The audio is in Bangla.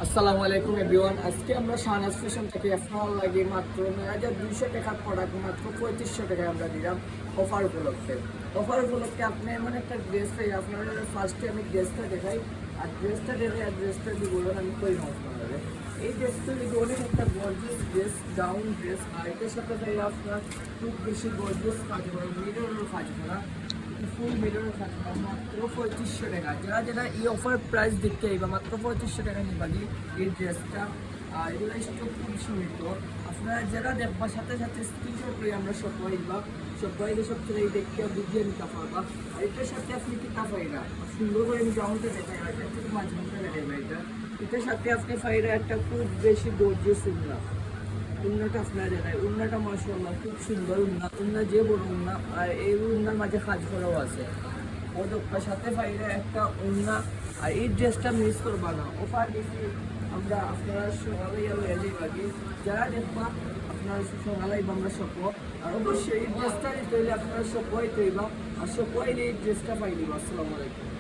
আসসালামু আলাইকুম এভরিওয়ান। আজকে আমরা শাহনাজ ফ্যাশন থেকে আপনার লাগে মাত্র 9200 টাকার প্রোডাক্ট মাত্র 3500 টাকায় আমরা দিলাম অফার উপলক্ষে। আপনি এমন একটা ড্রেস পাই, আপনার ফার্স্টে আমি ড্রেসটা দেখাই, আর ড্রেসটা দেখে আর ড্রেসটা দিয়ে বলবেন আমি কই নাও আপনাদের। এই ড্রেসটা কিন্তু অনেক একটা গর্জিয়াস ড্রেস, ডাউন ড্রেস, আর এটার সাথে চাই আপনার খুব বেশি গর্জিয়াস কাজ করা, মিররেরও কাজ করা, ফুল মিররের কাজ করা, মাত্র 3500 টাকা। যারা এই অফার প্রাইস দেখতে বা মাত্র 3500 টাকা নিবাদি এই ড্রেসটা। আর এগুলো স্টক খুব সীমিত, আপনারা যারা দেখবার সাথে সাথে স্ক্রিনশট করে আমরা সবাই সব ছেলে দেখতে বুঝিয়ে নিতে পারবা। আর এটার সাথে আপনি কিতা পাইরা সুন্দর করে আমি গ্রাউন্ডে দেখাই, মাঝে মধ্যে দেখাইবা। এটার সাথে আপনি পাইরা একটা খুব বেশি গর্জিয়াস উন্নাটা আপনারা দেখায়। উন্নাটা মাশাআল্লাহ খুব সুন্দর উন্না যে বড় উন্না, আর এই উন্নার মাঝে কাজ করাও আছে। ওদের সাথে পাইরা একটা উন্না। আর এই ড্রেসটা মিস করবা না, অফার দিচ্ছি আমরা। আপনারা সকালেই আরো এলে বাকি যারা দেখবা আপনারা সকালেই আমরা সব। আর অবশ্যই এই ড্রেসটা নিতে হলে আপনারা সবাই তৈবা, আর সবাই এই ড্রেসটা পাই দিব। আসসালামু আলাইকুম।